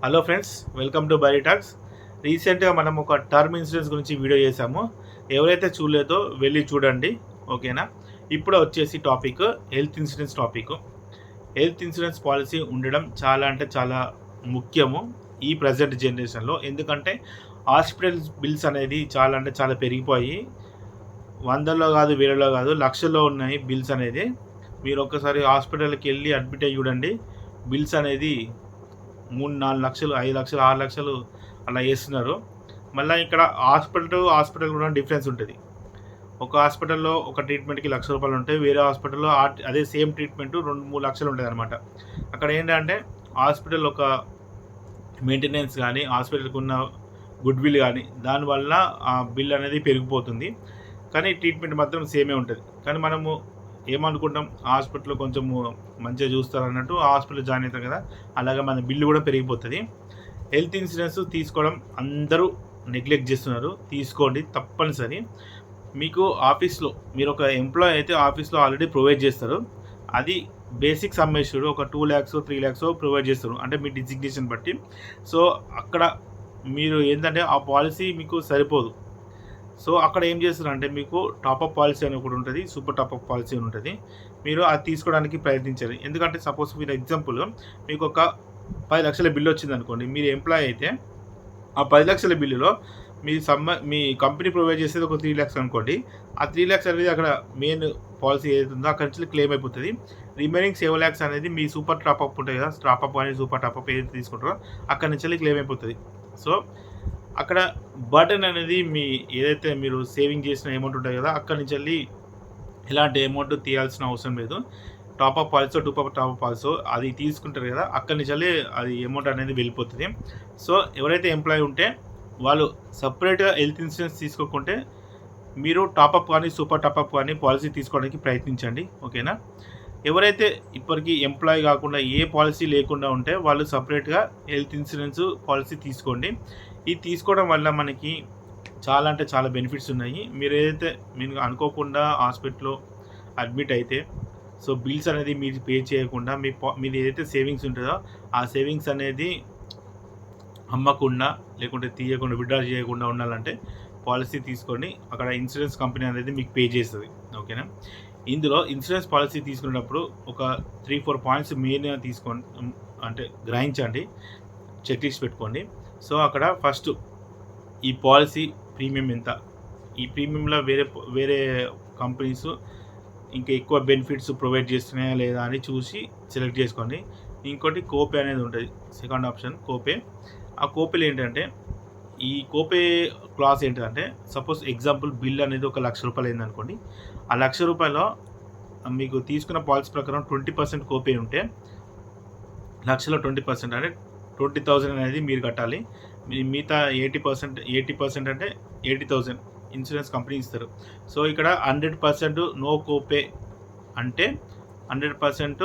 Hello friends, welcome to బరీ talks. రీసెంట్గా మనం ఒక టర్మ్ ఇన్సూరెన్స్ గురించి వీడియో చేసాము. ఎవరైతే చూడలేదో వెళ్ళి చూడండి, ఓకేనా. ఇప్పుడు వచ్చేసి topic health insurance topic. Health insurance policy ఉండడం చాలా అంటే చాలా ముఖ్యము ఈ ప్రజెంట్ జనరేషన్లో. ఎందుకంటే హాస్పిటల్ బిల్స్ అనేది చాలా అంటే చాలా పెరిగిపోయి వందల్లో కాదు, వేలలో కాదు, లక్షల్లో ఉన్నాయి బిల్స్ అనేది. మీరు ఒక్కసారి హాస్పిటల్కి వెళ్ళి అడ్మిట్ అయ్యి చూడండి, బిల్స్ అనేది 3-4 లక్షలు, 5 లక్షలు, 6 లక్షలు అలా వేస్తున్నారు. మళ్ళీ ఇక్కడ హాస్పిటల్ కూడా డిఫరెన్స్ ఉంటుంది. ఒక హాస్పిటల్లో ఒక ట్రీట్మెంట్కి ₹1,00,000 ఉంటాయి, వేరే హాస్పిటల్లో అదే సేమ్ ట్రీట్మెంట్ 2-3 లక్షలు ఉంటుంది అనమాట. అక్కడ ఏంటంటే హాస్పిటల్ ఒక మెయింటెనెన్స్ కానీ, హాస్పిటల్కి ఉన్న గుడ్ విల్ కానీ, దానివల్ల ఆ బిల్ అనేది పెరిగిపోతుంది. కానీ ట్రీట్మెంట్ మాత్రం సేమే ఉంటుంది. కానీ మనము ఏమనుకుంటాం, హాస్పిటల్లో కొంచెము మంచిగా చూస్తారు అన్నట్టు హాస్పిటల్ జాయిన్ అవుతాం కదా, అలాగే మన బిల్లు కూడా పెరిగిపోతుంది. హెల్త్ ఇన్సూరెన్స్ తీసుకోవడం అందరూ నెగ్లెక్ట్ చేస్తున్నారు. తీసుకోండి, తప్పనిసరి. మీకు ఆఫీస్లో మీరు ఒక ఎంప్లాయ్ అయితే ఆఫీస్లో ఆల్రెడీ ప్రొవైడ్ చేస్తారు. అది బేసిక్ సమ్మేషుడు ఒక 2 lakhs 3 lakhs ప్రొవైడ్ చేస్తారు, అంటే మీ డిజిగ్నేషన్ బట్టి. సో అక్కడ మీరు ఏంటంటే ఆ పాలసీ మీకు సరిపోదు. సో అక్కడ ఏం చేస్తారంటే మీకు టాపప్ పాలసీ అని ఒకటి ఉంటుంది, సూపర్ టాపప్ పాలసీ అని ఉంటుంది. మీరు అది తీసుకోవడానికి ప్రయత్నించాలి. ఎందుకంటే సపోజ్ మీరు ఎగ్జాంపుల్ మీకు ఒక 10 లక్షల బిల్లు వచ్చింది అనుకోండి, మీరు ఎంప్లాయ్ అయితే ఆ 10 లక్షల బిల్లులో మీ కంపెనీ ప్రొవైడ్ చేసేది ఒక 3 lakhs అనుకోండి. ఆ 3 lakhs అనేది అక్కడ మెయిన్ పాలసీ ఏదైతుందో అక్కడి నుంచి క్లెయిమ్ అయిపోతుంది. రిమైనింగ్ 7 lakhs అనేది మీ సూపర్ టాపప్ ఉంటాయి కదా, టాపప్ కానీ సూపర్ టాపప్ ఏదైతే తీసుకుంటారో అక్కడి నుంచి క్లెయిమ్ అయిపోతుంది. సో అక్కడ బటన్ అనేది మీ ఏదైతే మీరు సేవింగ్ చేసిన అమౌంట్ ఉంటుంది కదా, అక్కడి నుంచి వెళ్ళి ఎలాంటి అమౌంట్ తీయాల్సిన అవసరం లేదు. టాపప్ పాలసీ, టాపప్ పాలసీ అది తీసుకుంటారు కదా, అక్కడి నుంచి వెళ్ళి అది అమౌంట్ అనేది వెళ్ళిపోతుంది. సో ఎవరైతే ఎంప్లాయీ ఉంటే వాళ్ళు సపరేట్గా హెల్త్ ఇన్సూరెన్స్ తీసుకోకుంటే మీరు టాపప్ కానీ సూపర్ టాపప్ కానీ పాలసీ తీసుకోవడానికి ప్రయత్నించండి, ఓకేనా. ఎవరైతే ఇప్పటికీ ఎంప్లాయీ కాకుండా ఏ పాలసీ లేకుండా ఉంటే వాళ్ళు సపరేట్గా హెల్త్ ఇన్సూరెన్స్ పాలసీ తీసుకోండి. ఇది తీసుకోవడం వల్ల మనకి చాలా అంటే చాలా బెనిఫిట్స్ ఉన్నాయి. మీరు అనుకోకుండా హాస్పిటల్లో అడ్మిట్ అయితే, సో బిల్స్ అనేది మీరు పే చేయకుండా మీది ఏదైతే సేవింగ్స్ ఉంటుందో ఆ సేవింగ్స్ అనేది అమ్మకుండా లేకుంటే తీయకుండా విత్డ్రా చేయకుండా ఉండాలంటే పాలసీ తీసుకొని అక్కడ ఇన్సూరెన్స్ కంపెనీ అనేది మీకు పే చేస్తుంది, ఓకేనా. ఇందులో ఇన్సూరెన్స్ పాలసీ తీసుకునేటప్పుడు ఒక 3-4 పాయింట్స్ మెయిన్గా తీసుకోండి, అంటే గ్రహించండి, చెక్ లిస్ట్ పెట్టుకోండి. సో అక్కడ ఫస్ట్ ఈ పాలసీ ప్రీమియం ఎంత, ఈ ప్రీమియంలో వేరే కంపెనీస్ ఇంకా ఎక్కువ బెనిఫిట్స్ ప్రొవైడ్ చేస్తున్నాయా లేదా అని చూసి సెలెక్ట్ చేసుకోండి. ఇంకోటి కోపే అనేది ఉంటుంది, సెకండ్ ఆప్షన్ కోపే. ఆ కోపేలు ఏంటంటే, ఈ కోపే క్లాస్ ఏంటంటే, సపోజ్ ఎగ్జాంపుల్ బిల్ అనేది ఒక ₹1,00,000 అయిందనుకోండి. ఆ ₹1,00,000 మీకు తీసుకున్న పాలసీ ప్రకారం 20% కోపే ఉంటే, లక్షలో 20% అంటే 20,000 అనేది మీరు కట్టాలి. మిగతా 80% అంటే 80,000 ఇన్సూరెన్స్ కంపెనీ ఇస్తారు. సో ఇక్కడ 100% నో కోపే అంటే 100%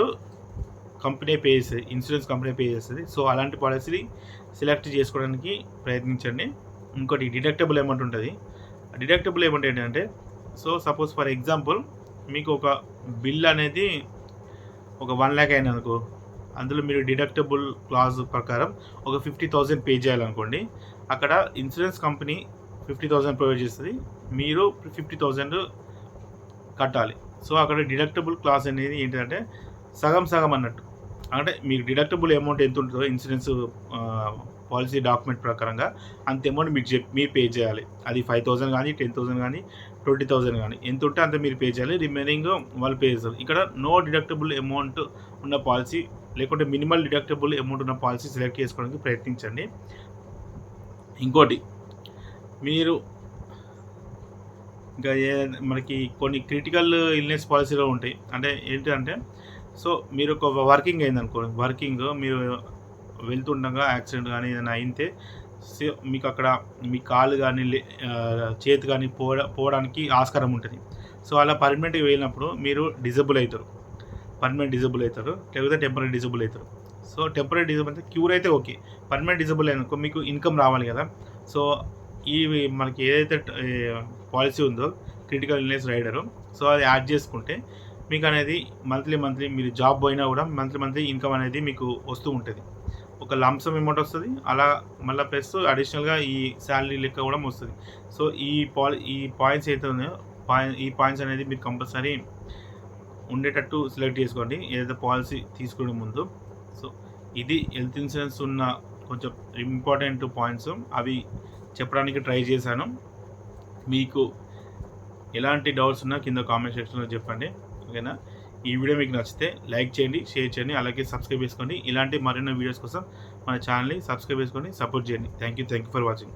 కంపెనీ పే చేస్తుంది, ఇన్సూరెన్స్ కంపెనీ పే చేస్తుంది. సో అలాంటి పాలసీని సెలెక్ట్ చేసుకోవడానికి ప్రయత్నించండి. ఇంకోటి డిడక్టబుల్ అమౌంట్ ఉంటుంది. డిడక్టబుల్ అమౌంట్ ఏంటంటే, సో సపోజ్ ఫర్ ఎగ్జాంపుల్ మీకు ఒక బిల్ అనేది ఒక 1 lakh అయినా అనుకో, అందులో మీరు డిడక్టబుల్ క్లాజ్ ప్రకారం ఒక 50,000 పే చేయాలనుకోండి. అక్కడ ఇన్సూరెన్స్ కంపెనీ 50,000 ప్రొవైడ్ చేస్తుంది, మీరు 50,000 కట్టాలి. సో అక్కడ డిడక్టబుల్ క్లాస్ అనేది ఏంటంటే సగం సగం అన్నట్టు. అంటే మీకు డిడక్టబుల్ అమౌంట్ ఎంత ఉంటుందో ఇన్సూరెన్స్ పాలసీ డాక్యుమెంట్ ప్రకారంగా అంత అమౌంట్ మీరు పే చేయాలి. అది 5,000 కానీ, 10,000 కానీ, 20,000 కానీ, ఎంత ఉంటే అంత మీరు పే చేయాలి. రిమైనింగ్ వాళ్ళు పే చేస్తారు. ఇక్కడ నో డిడక్టబుల్ అమౌంట్ ఉన్న పాలసీ లేకుంటే మినిమల్ డిడక్టబుల్ అమౌంట్ ఉన్న పాలసీ సెలెక్ట్ చేసుకోవడానికి ప్రయత్నించండి. ఇంకోటి, మీరు ఇంకా మనకి కొన్ని క్రిటికల్ ఇల్నెస్ పాలసీలో ఉంటాయి. అంటే ఏంటంటే, సో మీరు ఒక వర్కింగ్ అయిందనుకోండి, మీరు వెళ్తుండగా యాక్సిడెంట్ కానీ ఏదైనా అయితే, సో మీకు అక్కడ మీ కాలు కానీ చేతి కానీ పోవడానికి ఆస్కారం ఉంటుంది. సో అలా పర్మనెంట్గా వెళ్ళినప్పుడు మీరు పర్మనెంట్ డిజబుల్ అవుతారు, లేకపోతే టెంపరీ డిజబుల్ అవుతారు. సో టెంపరీ డిజబుల్ అయితే క్యూర్ అయితే ఓకే. పర్మనెంట్ డిజబుల్ అయిననుకో మీకు ఇన్కమ్ రావాలి కదా. సో మనకి ఏదైతే పాలసీ ఉందో క్రిటికల్ ఇల్నెస్ రైడరు, సో అది యాడ్ చేసుకుంటే మీకు అనేది మంత్లీ మీరు జాబ్ పోయినా కూడా మంత్లీ ఇన్కమ్ అనేది మీకు వస్తూ ఉంటుంది. ఒక లంసమ్ అమౌంట్ వస్తుంది, అలా మళ్ళీ ప్లస్ అడిషనల్గా ఈ శాలరీ లెక్క కూడా వస్తుంది. సో ఈ పాయింట్స్ అయితే ఉన్నాయో ఈ పాయింట్స్ అనేది మీరు కంపల్సరీ ఉండేటట్టు సెలెక్ట్ చేసుకోండి ఏదైతే పాలసీ తీసుకునే ముందు. సో ఇది హెల్త్ ఇన్సూరెన్స్ ఉన్న కొంచెం ఇంపార్టెంట్ పాయింట్స్, అవి చెప్పడానికి ట్రై చేశాను. మీకు ఎలాంటి డౌట్స్ ఉన్నా కింద కామెంట్ సెక్షన్లో చెప్పండి, ఓకేనా. ఈ వీడియో మీకు నచ్చితే లైక్ చేయండి, షేర్ చేయండి, అలాగే సబ్స్క్రైబ్ చేసుకోండి. ఇలాంటి మరిన్ని వీడియోస్ కోసం మన ఛానల్ని సబ్స్క్రైబ్ చేసుకొని సపోర్ట్ చేయండి. Thank you for watching.